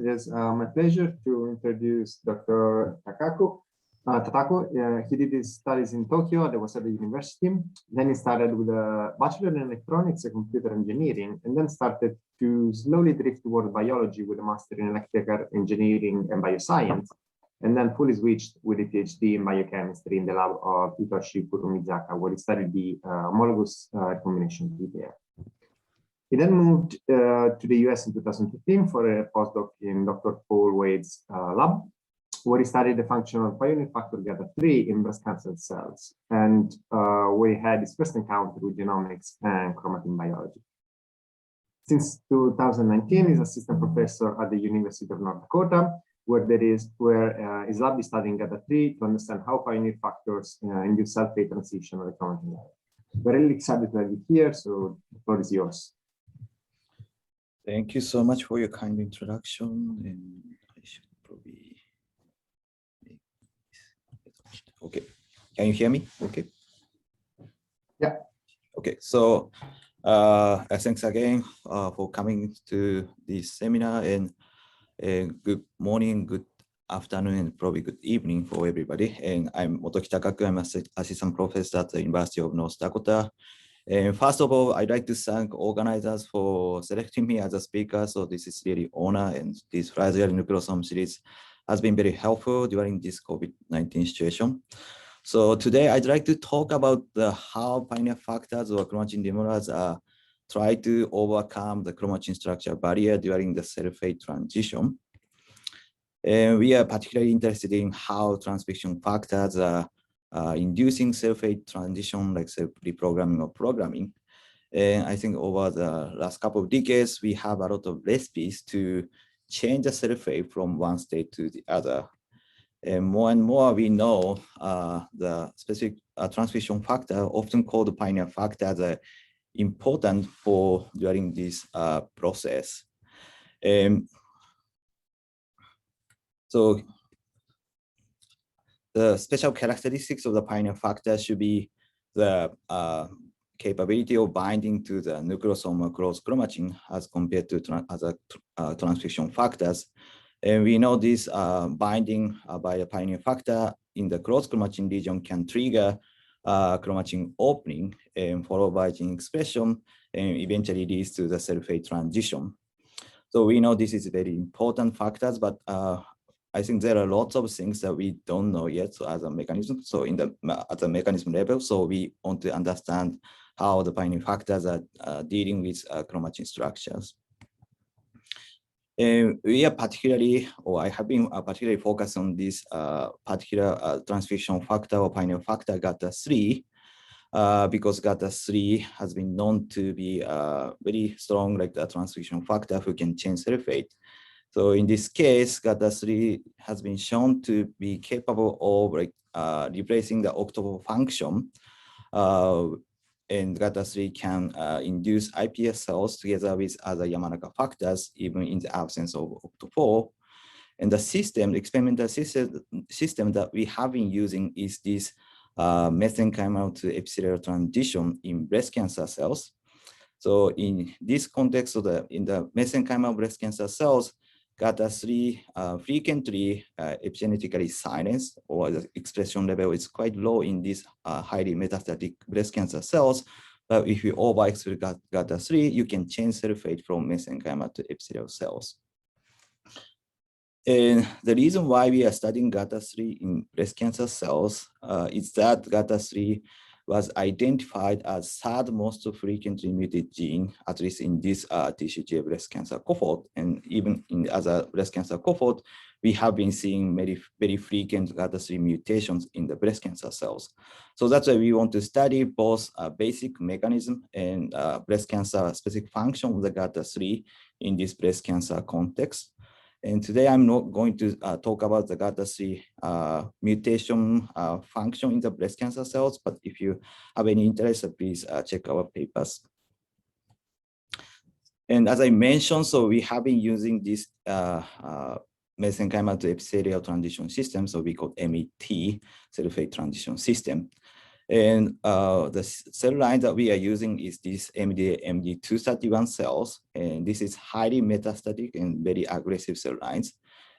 It is my pleasure to introduce Dr. Takaku. He did his studies in Tokyo at the Waseda University. Then he started with a bachelor in electronics and computer engineering, and then started to slowly drift toward biology with a master in electrical engineering and bioscience, and then fully switched with a PhD in biochemistry in the lab of Hitoshi Kurumizaka, where he studied the homologous recombination PPA. He then moved to the US in 2015 for a postdoc in Dr. Paul Wade's lab, where he studied the function of pioneer factor GATA3 in breast cancer cells, and where he had his first encounter with genomics and chromatin biology. Since 2019, he's assistant professor at the University of North Dakota, where his lab is studying GATA3 to understand how pioneer factors induce cell fate transition on the chromatin level. We're really excited to have you here, so the floor is yours. Thank you so much for your kind introduction, and I should probably okay. Can you hear me? Okay. Yeah. Okay. So thanks again for coming to this seminar, and good morning, good afternoon, and probably good evening for everybody. And I'm Motoki Takaku. I'm an assistant professor at the University of North Dakota. And first of all, I'd like to thank organizers for selecting me as a speaker. So this is really honor, and this fragile nucleosome series has been very helpful during this COVID-19 situation. So today I'd like to talk about how pioneer factors or chromatin remodelers try to overcome the chromatin structure barrier during the cell fate transition. And we are particularly interested in how transcription factors are inducing cell fate transition, like cell reprogramming or programming. And I think over the last couple of decades, we have a lot of recipes to change the cell fate from one state to the other. And more we know the specific transcription factor, often called pioneer factors, are important for during this process. So the special characteristics of the pioneer factor should be the capability of binding to the nucleosome across chromatin as compared to other transcription factors. And we know this binding by the pioneer factor in the cross chromatin region can trigger chromatin opening and followed by gene expression, and eventually leads to the cell fate transition. So we know this is very important factors, but I think there are lots of things that we don't know yet, so as a mechanism. So at the mechanism level, so we want to understand how the pioneer factors are dealing with chromatin structures. We are particularly, or I have been particularly focused on this particular transcription factor or pioneer factor GATA3, because GATA3 has been known to be very strong, like the transcription factor who can change cell fate. So in this case, GATA3 has been shown to be capable of replacing the octopole function, and GATA3 can induce iPS cells together with other Yamanaka factors, even in the absence of octopole. And the system, the experimental system that we have been using is this mesenchymal to epithelial transition in breast cancer cells. So in this context, in the mesenchymal breast cancer cells, GATA3 frequently epigenetically silenced, or the expression level is quite low in these highly metastatic breast cancer cells. But if you overexpress GATA3, you can change cell fate from mesenchymal to epithelial cells. And the reason why we are studying GATA3 in breast cancer cells is that GATA3 was identified as third most frequently mutated gene, at least in this TCGA breast cancer cohort. And even in other breast cancer cohort, we have been seeing very frequent GATA3 mutations in the breast cancer cells. So that's why we want to study both basic mechanism and breast cancer specific function of the GATA3 in this breast cancer context. And today I'm not going to talk about the GATA3 mutation function in the breast cancer cells, but if you have any interest, please check our papers. And as I mentioned, so we have been using this mesenchymal to epithelial transition system, so we call MET, cell fate transition system. And the cell line that we are using is this MD231 cells. And this is highly metastatic and very aggressive cell lines.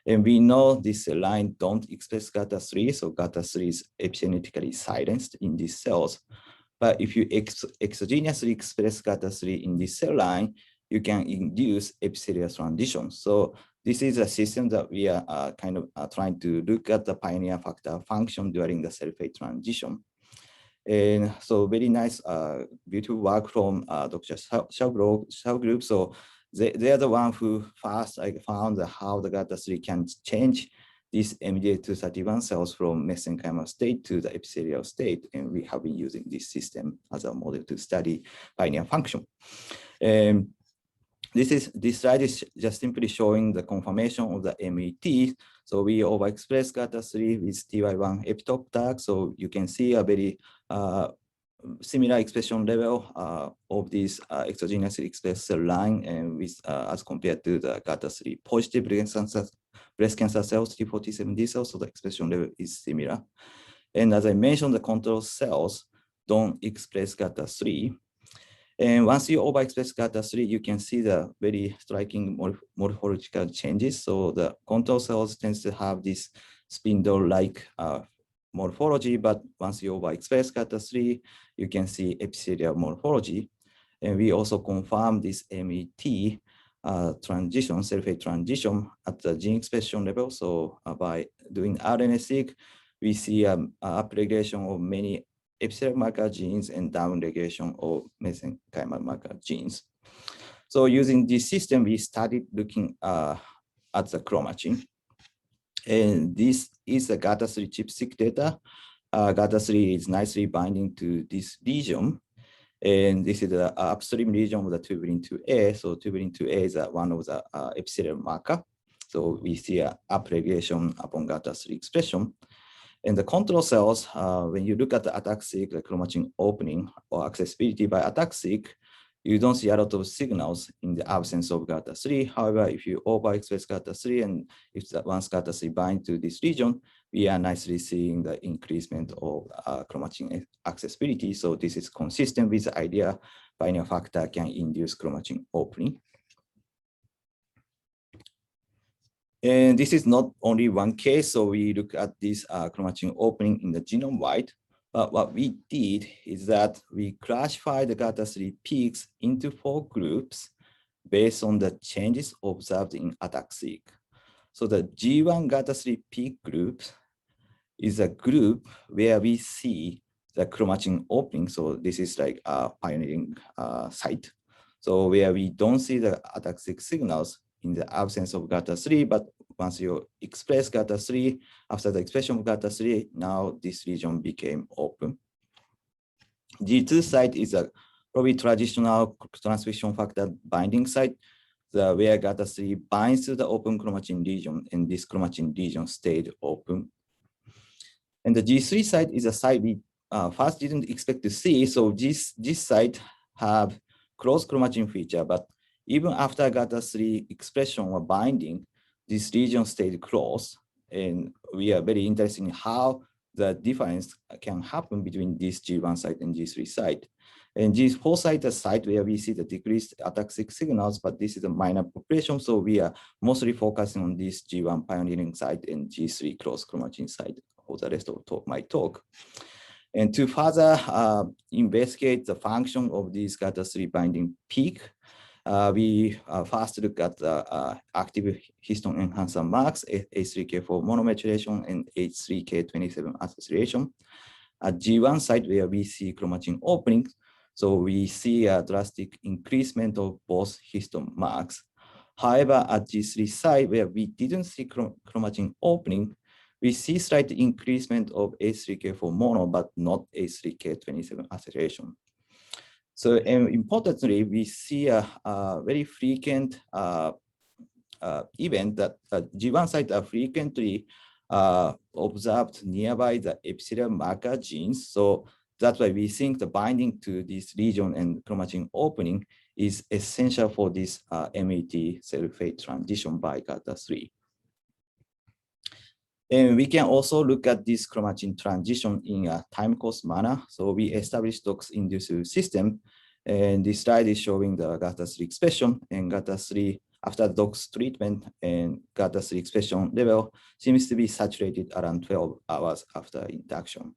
And we know this cell line don't express GATA3, so GATA3 is epigenetically silenced in these cells. But if you exogenously express GATA3 in this cell line, you can induce epithelial transition. So this is a system that we are trying to look at the pioneer factor function during the cell fate transition. And so very nice, beautiful work from Dr. Shao group. So they are the one who first found how the GATA3 can change these MDA231 cells from mesenchymal state to the epithelial state. And we have been using this system as a model to study pioneer function. And this slide is just simply showing the conformation of the MET. So we overexpress GATA3 with TY1 epitope tag. So you can see a very similar expression level of this exogenously expressed cell line, and with as compared to the GATA3 positive breast cancer cells, T47D cells, so the expression level is similar. And as I mentioned, the control cells don't express GATA3. And once you overexpress GATA3, you can see the very striking morphological changes. So the control cells tends to have this spindle-like morphology, but once you overexpress GATA3, you can see epithelial morphology. And we also confirm this MET transition, cell fate transition at the gene expression level. So by doing RNA-seq, we see upregulation of many epithelial marker genes and downregulation of mesenchymal marker genes. So using this system, we started looking at the chromatin. And this is the GATA3 ChIP-seq data. GATA3 is nicely binding to this region. And this is the upstream region of the tubulin 2A. So tubulin 2A is one of the epithelial marker. So we see an upregulation upon GATA3 expression. And the control cells, when you look at the attack-seq, the chromatin opening or accessibility by attack-seq, you don't see a lot of signals in the absence of GATA3. However, if you overexpress GATA3 and if once GATA3 binds to this region, we are nicely seeing the increasement of chromatin accessibility. So this is consistent with the idea pioneer factor can induce chromatin opening. And this is not only one case, so we look at this chromatin opening in the genome wide. But what we did is that we classified the GATA3 peaks into 4 groups based on the changes observed in attack-seq. So the G1 GATA3 peak group is a group where we see the chromatin opening. So this is like a pioneering site. So where we don't see the attack-seq signals in the absence of GATA3, but once you express GATA3, after the expression of GATA3, now this region became open. G2 site is a probably traditional transcription factor binding site, where GATA3 binds to the open chromatin region, and this chromatin region stayed open. And the G3 site is a site we first didn't expect to see. So this site have closed chromatin feature, but even after GATA3 expression or binding, this region stayed closed. And we are very interested in how the difference can happen between this G1 site and G3 site. And G4 site is a site where we see the decreased attack-seq signals, but this is a minor population. So we are mostly focusing on this G1 pioneering site and G3 closed chromatin site for the rest of my talk. And to further investigate the function of this GATA3 binding peak, we first look at the active histone enhancer marks, H3K4 monomethylation and H3K27 acetylation. At G1 site where we see chromatin opening, so we see a drastic increasement of both histone marks. However, at G3 site where we didn't see chromatin opening, we see slight increasement of H3K4 mono, but not H3K27 acetylation. So importantly, we see a very frequent event that G1 sites are frequently observed nearby the epithelial marker genes. So that's why we think the binding to this region and chromatin opening is essential for this MET cell fate transition by GATA3. And we can also look at this chromatin transition in a time course manner. So we established DOX-induced system, and this slide is showing the GATA3 expression, and GATA3 after DOX treatment, and GATA3 expression level seems to be saturated around 12 hours after induction.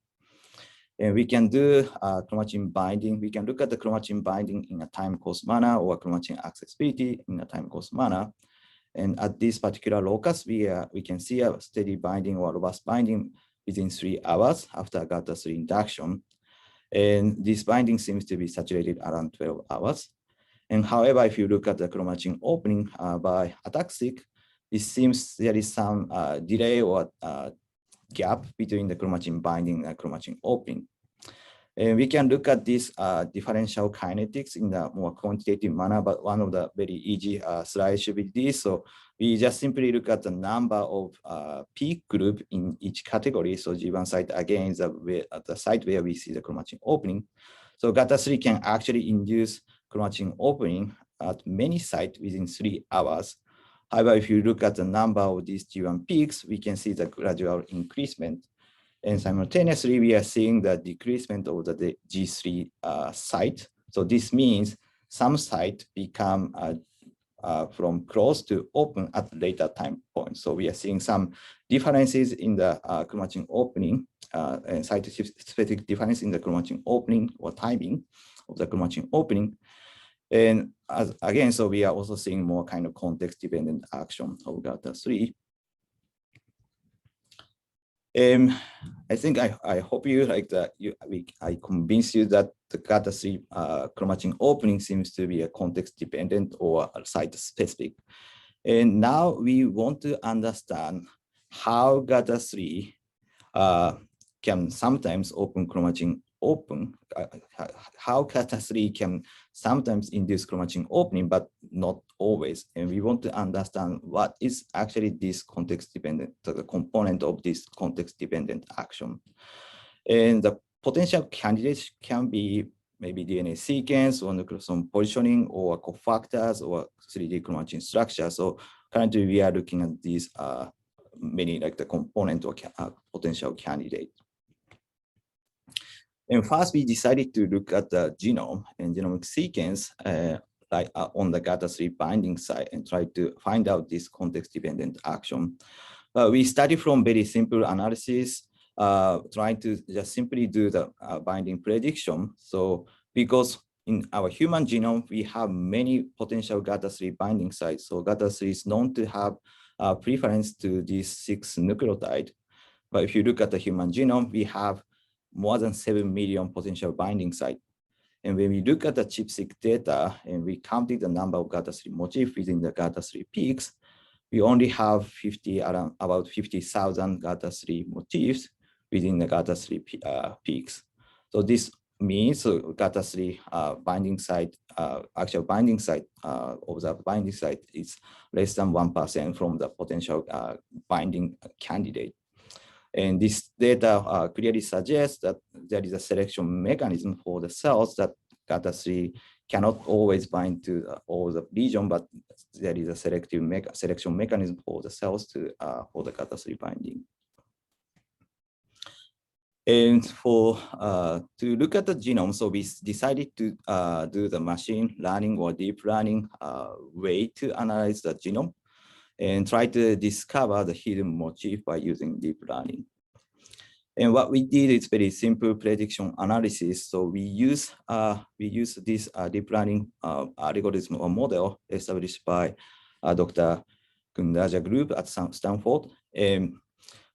And we can do chromatin binding. We can look at the chromatin binding in a time course manner or chromatin accessibility in a time course manner. And at this particular locus, we can see a steady binding or robust binding within 3 hours after GATA3 induction. And this binding seems to be saturated around 12 hours. And however, if you look at the chromatin opening by ataxic, it seems there is some delay or gap between the chromatin binding and chromatin opening. And we can look at this differential kinetics in the more quantitative manner, but one of the very easy slides should be this. So we just simply look at the number of peak group in each category. So G1 site again is the site where we see the chromatin opening. So GATA3 can actually induce chromatin opening at many sites within 3 hours. However, if you look at the number of these G1 peaks, we can see the gradual increasement. And simultaneously, we are seeing the decreasement of the G3 site. So this means some sites become from closed to open at later time points. So we are seeing some differences in the chromatin opening and site-specific difference in the chromatin opening or timing of the chromatin opening. And again, so we are also seeing more kind of context-dependent action of GATA3. I think I hope you like that. I convinced you that the GATA3 chromatin opening seems to be a context-dependent or site-specific. And now we want to understand how GATA3 can sometimes open chromatin open, how GATA3 can sometimes induce chromatin opening, but not always. And we want to understand what is actually this context-dependent, the component of this context-dependent action. And the potential candidates can be maybe DNA sequence or nucleosome positioning or cofactors or 3D chromatin structure. So currently we are looking at these many like the component or potential candidate. And first, we decided to look at the genome and genomic sequence on the GATA3 binding site and try to find out this context-dependent action. We studied from very simple analysis, trying to just simply do the binding prediction. So because in our human genome, we have many potential GATA3 binding sites. So GATA3 is known to have a preference to these 6 nucleotides. But if you look at the human genome, we have more than 7 million potential binding sites. And when we look at the ChIP-seq data and we counted the number of GATA3 motifs within the GATA3 peaks, we only have about 50,000 GATA3 motifs within the GATA3 peaks. So this means GATA3 binding site, actual binding site, observed binding site is less than 1% from the potential binding candidate. And this data clearly suggests that there is a selection mechanism for the cells that GATA3 cannot always bind to all the region, but there is a selection mechanism for the cells for the GATA3 binding. And to look at the genome, so we decided to do the machine learning or deep learning way to analyze the genome and try to discover the hidden motif by using deep learning. And what we did is very simple prediction analysis. So we use this deep learning algorithm or model established by Dr. Kundaja group at Stanford. And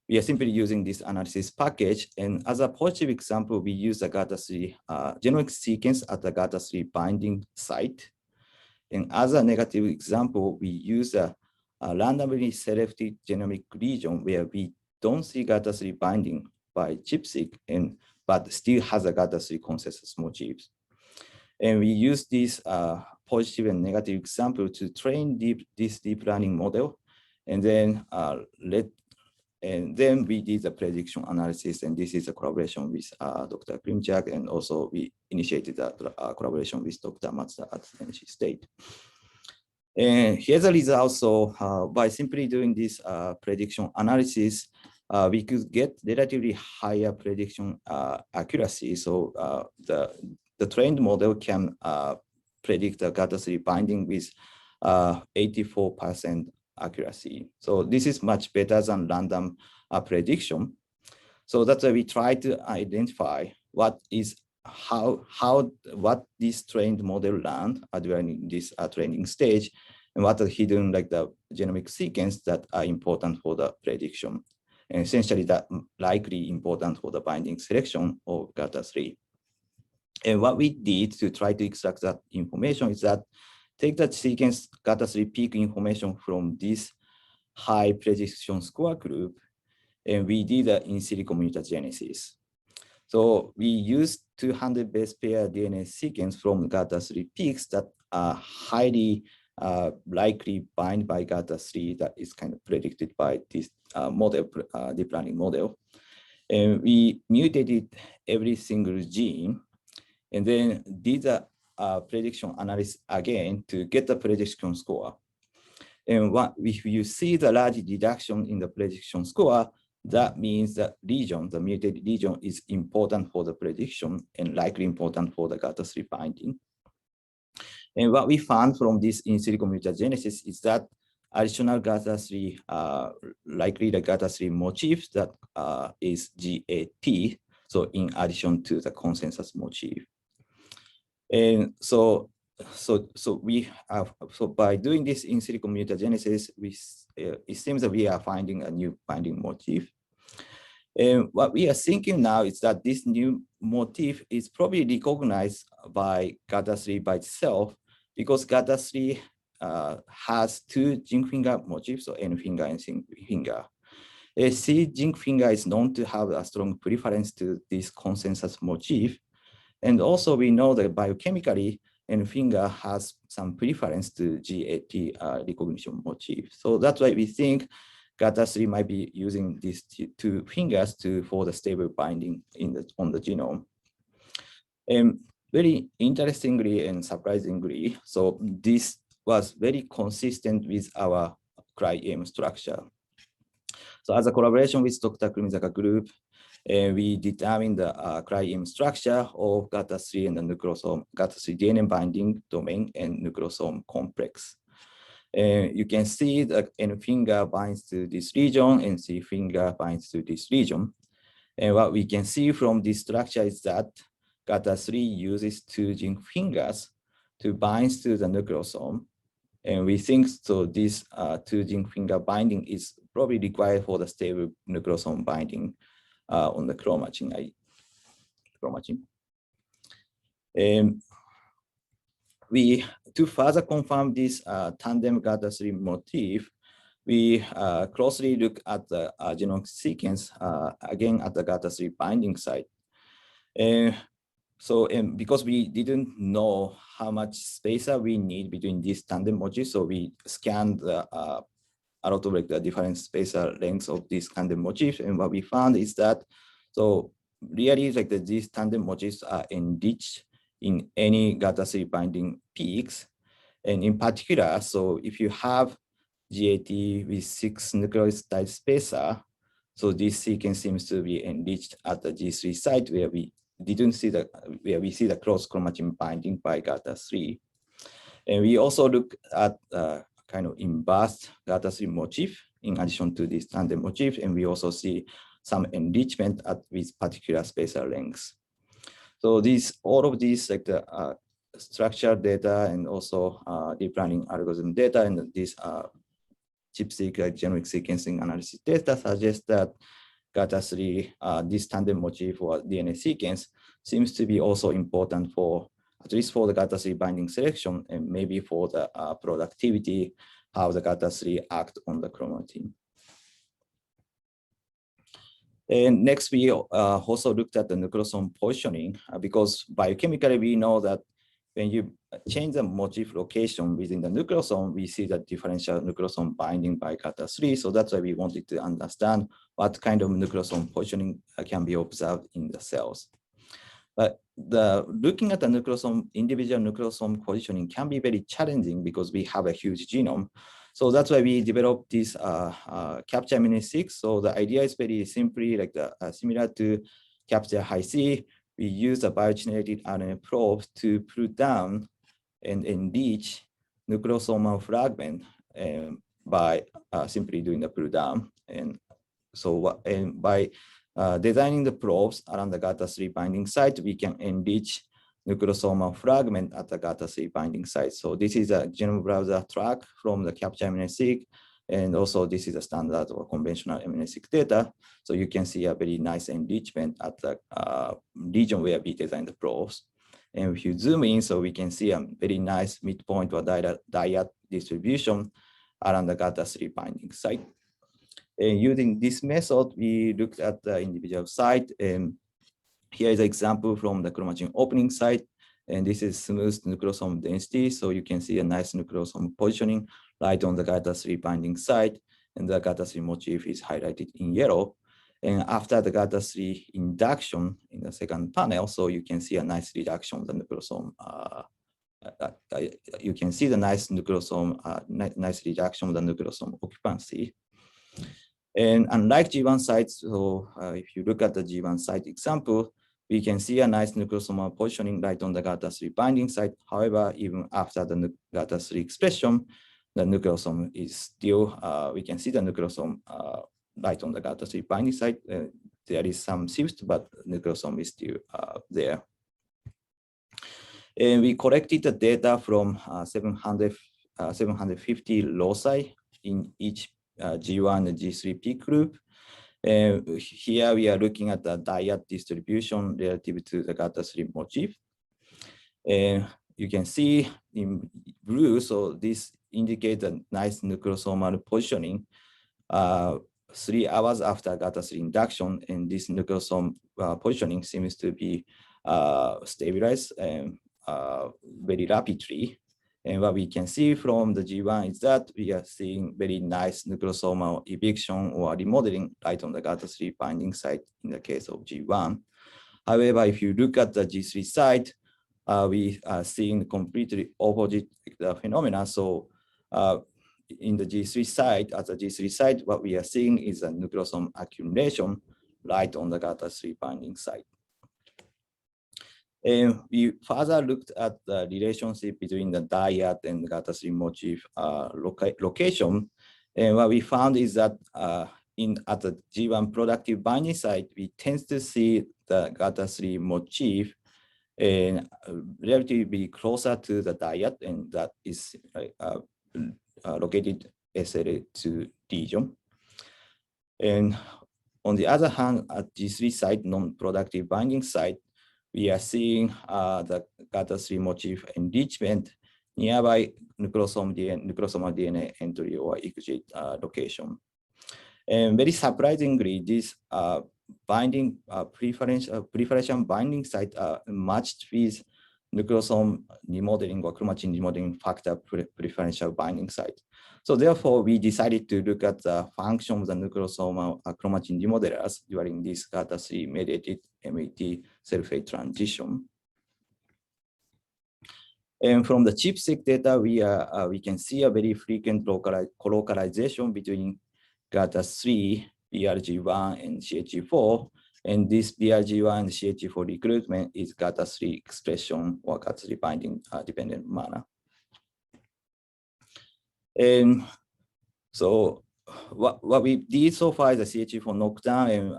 we are simply using this analysis package. And as a positive example, we use the GATA3 genomic sequence at the GATA3 binding site. And as a negative example, we use a randomly selected genomic region where we don't see GATA3 binding by ChIP-seq, but still has a GATA3 consensus motifs. And we use this positive and negative example to train this deep learning model, and then we did the prediction analysis, and this is a collaboration with Dr. Klimchak, and also we initiated a collaboration with Dr. Matsuda at NC State. And here's the result. So by simply doing this prediction analysis, we could get relatively higher prediction accuracy. So the trained model can predict the GATA3 binding with 84% accuracy. So this is much better than random prediction. So that's why we try to identify what this trained model learned during this training stage, and what are hidden like the genomic sequence that are important for the prediction, and essentially that likely important for the binding selection of GATA3. And what we did to try to extract that information is that take that sequence GATA3 peak information from this high prediction score group, and we did an in silico mutagenesis. So we used 200 base pair DNA sequence from GATA3 peaks that are highly likely bind by GATA3 that is kind of predicted by this model, deep learning model. And we mutated every single gene and then did a prediction analysis again to get the prediction score. And if you see the large reduction in the prediction score, that means that region, the mutated region, is important for the prediction and likely important for the GATA3 binding. And what we found from this in silico mutagenesis is that additional GATA3, likely the GATA3 motif that is GAT, so in addition to the consensus motif. And so by doing this in silico mutagenesis, it seems that we are finding a new binding motif. And what we are thinking now is that this new motif is probably recognized by GATA3 by itself, because GATA3 has two zinc finger motifs, so N finger and zinc finger. C zinc finger is known to have a strong preference to this consensus motif. And also we know that biochemically, N finger has some preference to GAT recognition motif. So that's why we think GATA3 might be using these two fingers for the stable binding on the genome. And very interestingly and surprisingly, so this was very consistent with our CRY-EM structure. So as a collaboration with Dr. Kurimizaka group, we determined the CRY-EM structure of GATA3 and the nucleosome, GATA3 DNA binding domain and nucleosome complex. You can see that N finger binds to this region and C finger binds to this region. And what we can see from this structure is that GATA3 uses two zinc fingers to bind to the nucleosome. And we think so this two zinc finger binding is probably required for the stable nucleosome binding on the chromatin. To further confirm this tandem GATA3 motif, we closely look at the genome sequence again at the GATA3 binding site. Because we didn't know how much spacer we need between these tandem motifs, so we scanned a lot of like the different spacer lengths of these tandem motifs, and what we found is that so really like these tandem motifs are enriched in any GATA3 binding peaks, and in particular, so if you have GAT with 6 nucleoside spacer, so this sequence seems to be enriched at the G3 site where we didn't see where we see the cross chromatin binding by GATA3. And we also look at kind of inverse GATA3 motif in addition to this tandem motif, and we also see some enrichment with particular spacer lengths. So all of these like the structured data and also deep learning algorithm data and this ChIP-seq genomic sequencing analysis data suggest that GATA3, this tandem motif or DNA sequence seems to be also important for, at least for the GATA3 binding selection and maybe for the productivity, how the GATA3 act on the chromatin. And next, we also looked at the nucleosome positioning because biochemically we know that when you change the motif location within the nucleosome, we see the differential nucleosome binding by GATA3. So that's why we wanted to understand what kind of nucleosome positioning can be observed in the cells. But looking at the individual nucleosome positioning can be very challenging because we have a huge genome. So that's why we developed this capture amino 6. So the idea is very simply like similar to capture high C. We use the biogenerated RNA probes to pull down and enrich nucleosomal fragment by simply doing the pull down. And so by designing the probes around the GATA3 binding site, we can enrich nucleosomal fragment at the GATA3 binding site. So this is a genome browser track from the capture amino-seq, and also this is a standard or conventional amino-seq data. So you can see a very nice enrichment at the region where we designed the probes. And if you zoom in, so we can see a very nice midpoint or dyad distribution around the GATA3 binding site. And using this method, we looked at the individual site, and here is an example from the chromatin opening site, and this is smooth nucleosome density. So you can see a nice nucleosome positioning right on the GATA3 binding site, and the GATA3 motif is highlighted in yellow. And after the GATA3 induction in the second panel, so you can see a nice reduction of the nucleosome. You can see the nice nucleosome, nice reduction of the nucleosome occupancy. And unlike G1 sites, so if you look at the G1 site example, we can see a nice nucleosomal positioning right on the GATA3 binding site. However, even after the GATA3 expression, the nucleosome is still, we can see the nucleosome right on the GATA3 binding site. There is some shift, but nucleosome is still there. And we collected the data from 750 loci in each G1 and G3 peak group. Here we are looking at the dyad distribution relative to the GATA3 motif. You can see in blue, so this indicates a nice nucleosomal positioning 3 hours after GATA3 induction, and this nucleosome positioning seems to be stabilized very rapidly. And what we can see from the G1 is that we are seeing very nice nucleosomal eviction or remodeling right on the GATA3 binding site in the case of G1. However, if you look at the G3 site, we are seeing completely opposite phenomena. So in the G3 site, at the G3 site, what we are seeing is a nucleosome accumulation right on the GATA3 binding site. And we further looked at the relationship between the dyad and the GATA3 motif location. And what we found is that at the G1 productive binding site, we tend to see the GATA3 motif and relatively closer to the dyad, and that is located SLA2 region. And on the other hand, at G3 site, non-productive binding site, we are seeing the GATA3 motif enrichment nearby nucleosomal DNA entry or exit location. And very surprisingly, this binding preferential binding site matched with nucleosome remodeling or chromatin remodeling factor preferential binding site. So therefore, we decided to look at the function of the nucleosomal chromatin remodelers during this GATA3 mediated MET sulfate transition. And from the ChIP-seq data, we can see a very frequent colocalization between GATA3, BRG1, and CH4. And this BRG1 and CH4 recruitment is GATA3 expression or GATA3 binding dependent manner. And so what we did so far is the CH4 knockdown, and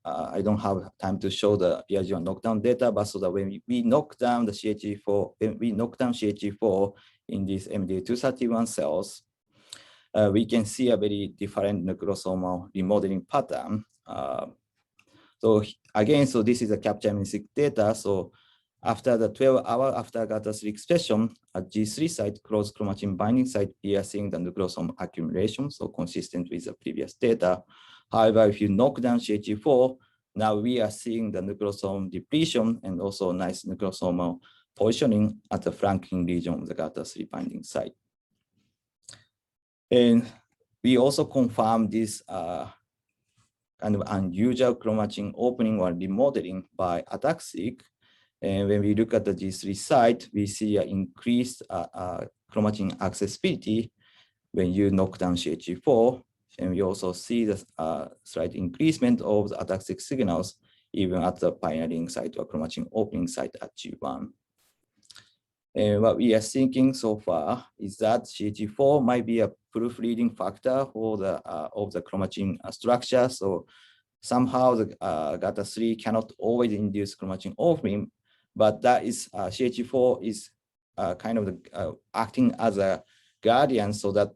I don't have time to show the BRG1 knockdown data, but so that when we knock down the CH4, when we knock down CH4 in these MDA231 cells, we can see a very different nucleosomal remodeling pattern. So again, so this is a capture amino-seq data. So after the 12 hours after GATA3 expression at G3 site, cross chromatin binding site, we are seeing the nucleosome accumulation, so consistent with the previous data. However, if you knock down CH4, now we are seeing the nucleosome depletion and also nice nucleosomal positioning at the flanking region of the GATA3 binding site. And we also confirm this kind of unusual chromatin opening or remodeling by ATAC-seq. And when we look at the G3 site, we see an increased chromatin accessibility when you knock down CH4, and we also see the slight increasement of the ataxic signals even at the pioneering site or chromatin opening site at G1. And what we are thinking so far is that CH4 might be a proofreading factor for the of the chromatin structure. So somehow the GATA3 cannot always induce chromatin opening, but that is CH4 is kind of acting as a guardian so that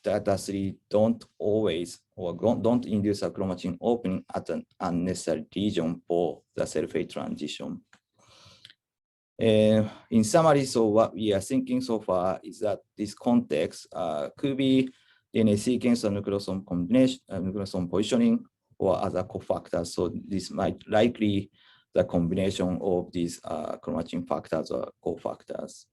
GATA3 don't always or don't induce a chromatin opening at an unnecessary region for the cell phase transition. In summary, so what we are thinking so far is that this context could be DNA sequence or nucleosome combination, nucleosome positioning, or other cofactors. So this might likely the combination of these chromatin factors or cofactors.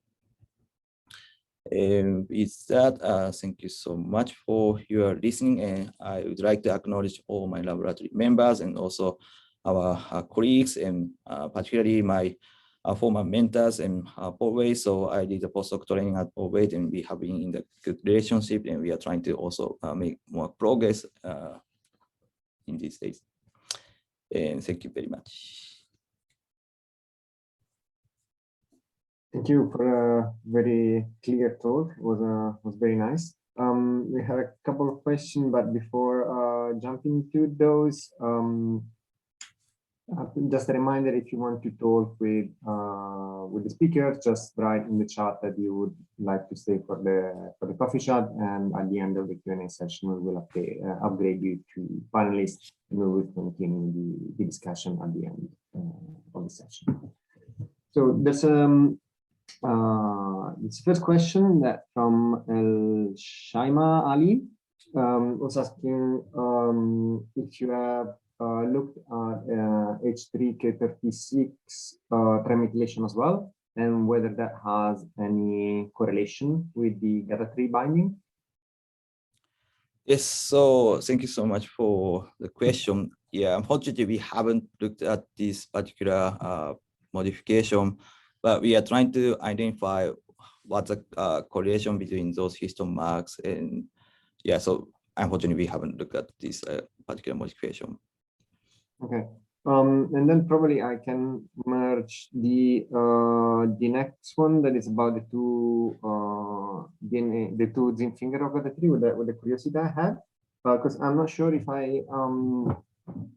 With that, thank you so much for your listening, and I would like to acknowledge all my laboratory members and also our colleagues, and particularly my former mentors and always. So I did a postdoc training at always, and we have been in the good relationship, and we are trying to also make more progress in these days. And thank you very much. Thank you for a very clear talk. It was very nice. We have a couple of questions, but before jumping to those, just a reminder: if you want to talk with the speaker, just write in the chat that you would like to stay for the coffee shop, and at the end of the Q&A session, we will upgrade you to panelists, and we will continue the discussion at the end of the session. So there's this first question that from Shaima Ali was asking if you have looked at H3K36 trimethylation as well, and whether that has any correlation with the GATA3 binding. Yes, so thank you so much for the question. Yeah, unfortunately, we haven't looked at this particular modification, but we are trying to identify what's the correlation between those histone marks. And yeah, so unfortunately, we haven't looked at this particular modification. Okay, and then probably I can merge the next one that is about the two DNA, the two zinc finger of GATA3 with the curiosity I had, because I'm not sure if I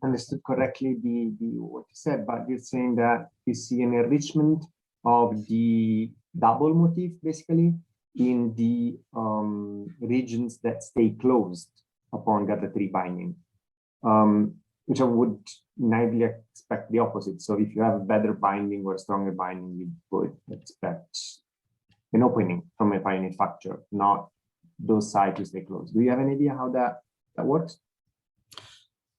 understood correctly the what you said, but you're saying that you see an enrichment of the double motif basically in the regions that stay closed upon GATA3 binding. Which I would naively expect the opposite. So if you have a better binding or a stronger binding, you would expect an opening from a binding factor, not those sites to stay closed. Do you have an idea how that works?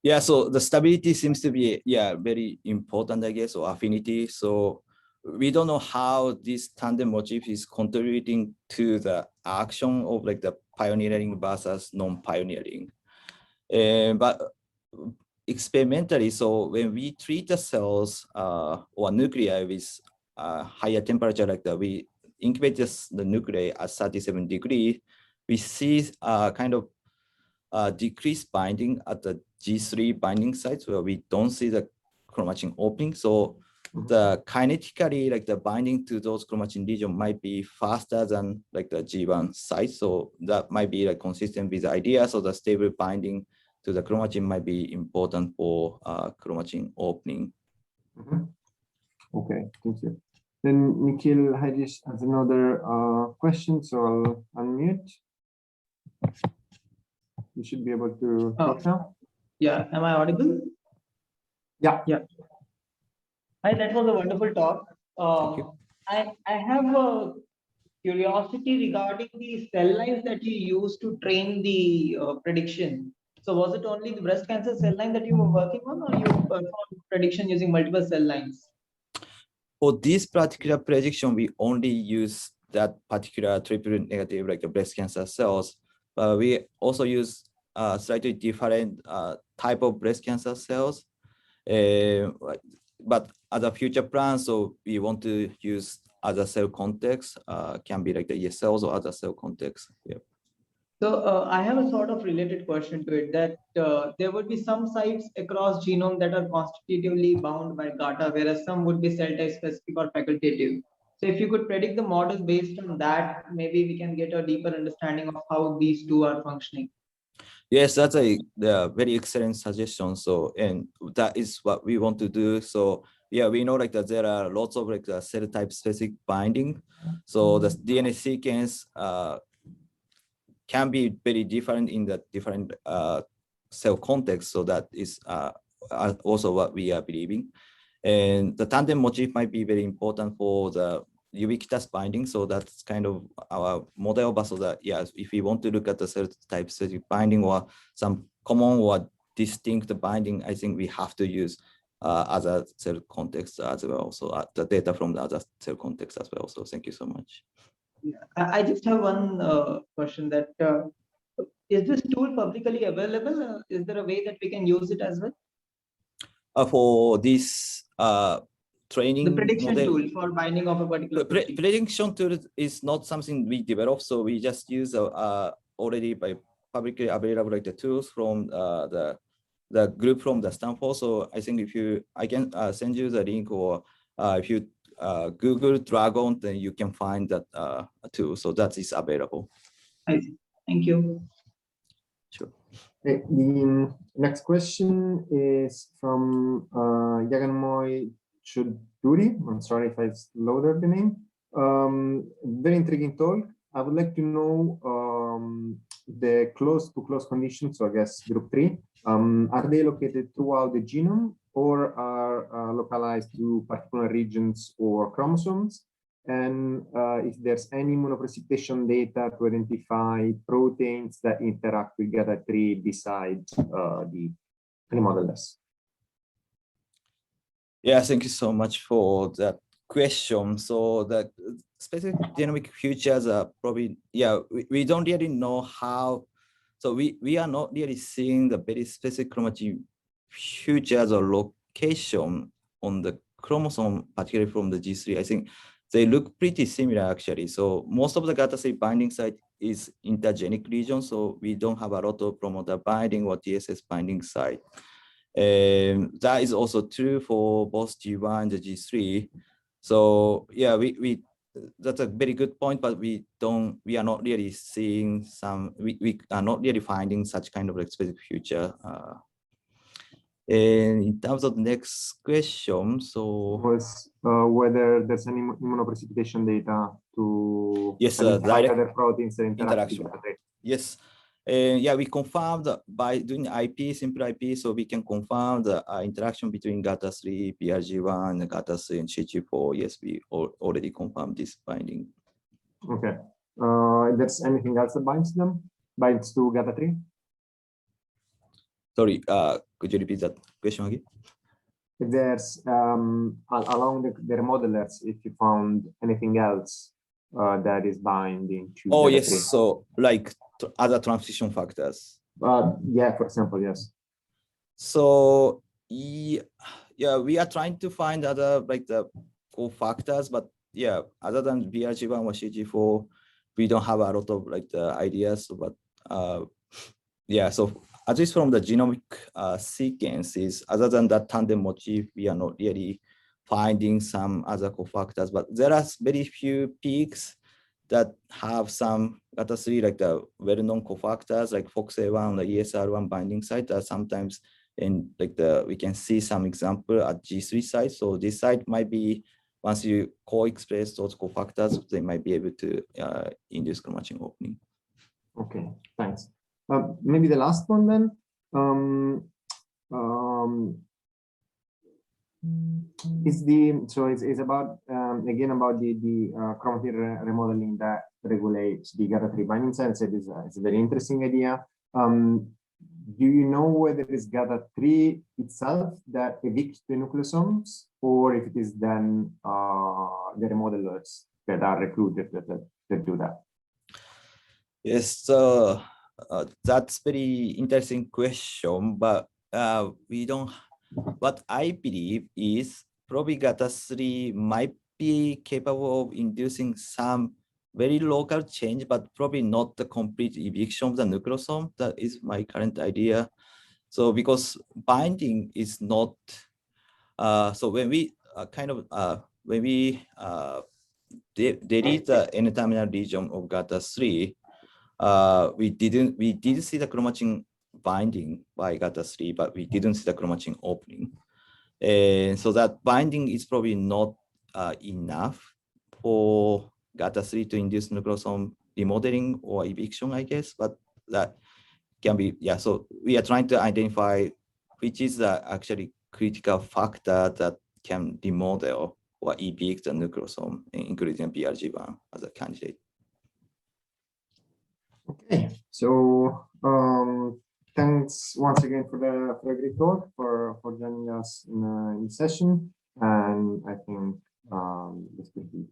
Yeah, so the stability seems to be very important, I guess, or affinity. So we don't know how this tandem motif is contributing to the action of like the pioneering versus non-pioneering. But experimentally, so when we treat the cells or nuclei with higher temperature like that, we incubate the nuclei at 37 degrees, we see kind of decreased binding at the G3 binding sites where we don't see the chromatin opening. So the kinetically, like the binding to those chromatin region might be faster than like the G1 site. So that might be like consistent with the idea. So the stable binding to the chromatin might be important for chromatin opening. Okay, thank you. Then Nikhil Hadish has another question, so I'll unmute. You should be able to talk now. Yeah, am I audible? Yeah. Yeah. Hi, that was a wonderful talk. Thank you. I have a curiosity regarding the cell lines that you used to train the prediction. So was it only the breast cancer cell line that you were working on, or you performed prediction using multiple cell lines? For this particular prediction, we only use that particular triple negative, like the breast cancer cells. We also use slightly different type of breast cancer cells. But as a future plan, so we want to use other cell context, can be like the ES cells or other cell context. Yeah. So I have a sort of related question to it, that there would be some sites across genome that are constitutively bound by GATA, whereas some would be cell type specific or facultative. So if you could predict the model based on that, maybe we can get a deeper understanding of how these two are functioning. Yes, that's a very excellent suggestion. So, and that is what we want to do. So, yeah, we know like that there are lots of like cell type specific binding. So the DNA sequence can be very different in the different cell context. So that is also what we are believing. And the tandem motif might be very important for the ubiquitous binding. So that's kind of our model. But so that, yes, if we want to look at the cell type specific binding or some common or distinct binding, I think we have to use other cell contexts as well. So the data from the other cell context as well. So thank you so much. Yeah. I just have one question, that is this tool publicly available? Is there a way that we can use it as well? For this training The prediction model, tool for binding of a particular protein. prediction tool is not something we develop, so we just use already by publicly available like the tools from the group from the Stanford. So I think I can send you the link, or if you Google Dragon, then you can find that tool. So that is available. I see. Thank you. Sure. Okay, the next question is from Yaganmoy Chuduri. I'm sorry if I slaughtered the name. Very intriguing talk. I would like to know the close-to-close conditions, so I guess group 3, are they located throughout the genome or are localized to particular regions or chromosomes? And if there's any immunoprecipitation data to identify proteins that interact with GATA3 besides the remodelers. Yeah, thank you so much for that question. So the specific genomic features are probably, yeah, we don't really know how. So we are not really seeing the very specific chromatin features or location on the chromosome, particularly from the G3. I think they look pretty similar actually. So most of the GATA3 binding site is intergenic region. So we don't have a lot of promoter binding or TSS binding site. That is also true for both G1 and the G3. So yeah, that's a very good point, but we are not really seeing we are not really finding such kind of specific feature. And in terms of the next question, so was whether there's any immunoprecipitation data to yes, identify direct other proteins that interact with interaction. GATA3. Yes. Yeah, we confirmed by doing simple IP, so we can confirm the interaction between GATA3, PRG1, GATA3, and CG4. Yes, we already confirmed this binding. Okay. There's anything else that binds to GATA3? Sorry, could you repeat that question again? If there's along the remodelers, if you found anything else that is binding to Oh, GATA3. yes. So like other transition factors. Yeah, for example, yes. So yeah, we are trying to find other like the cofactors, but yeah, other than BRG1 or CG4, we don't have a lot of like the ideas. But yeah, so at least from the genomic sequences, other than that tandem motif, we are not really finding some other cofactors. But there are very few peaks that have some GATA3 like the well-known cofactors like FOXA1 or ESR1 binding site that sometimes in like we can see some example at G3 site. So this site might be, once you co-express those cofactors, they might be able to induce chromatin opening. Okay, thanks. Maybe the last one then. It's about again about the chromatin remodeling that regulates the GATA3 binding sites. It's a very interesting idea. Do you know whether it's GATA3 itself that evicts the nucleosomes, or if it is then the remodelers that are recruited that do that? Yes, so that's very interesting question, but we don't. What I believe is probably GATA3 might be capable of inducing some very local change, but probably not the complete eviction of the nucleosome. That is my current idea. So because binding is not, so when we delete the N-terminal region of GATA3, we did see the chromatin binding by GATA3, but we didn't see the chromatin opening. And so that binding is probably not enough for GATA3 to induce nucleosome remodeling or eviction, I guess, but that can be, yeah. So we are trying to identify which is the actually critical factor that can remodel or evict the nucleosome, including BRG1 as a candidate. Okay, so thanks once again for the great talk, for joining us in the session, and I think this could be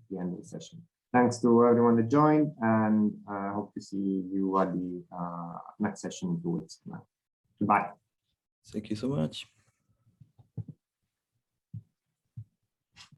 the end of the session. Thanks to everyone that joined, and I hope to see you at the next session in 2 weeks. Goodbye. Thank you so much.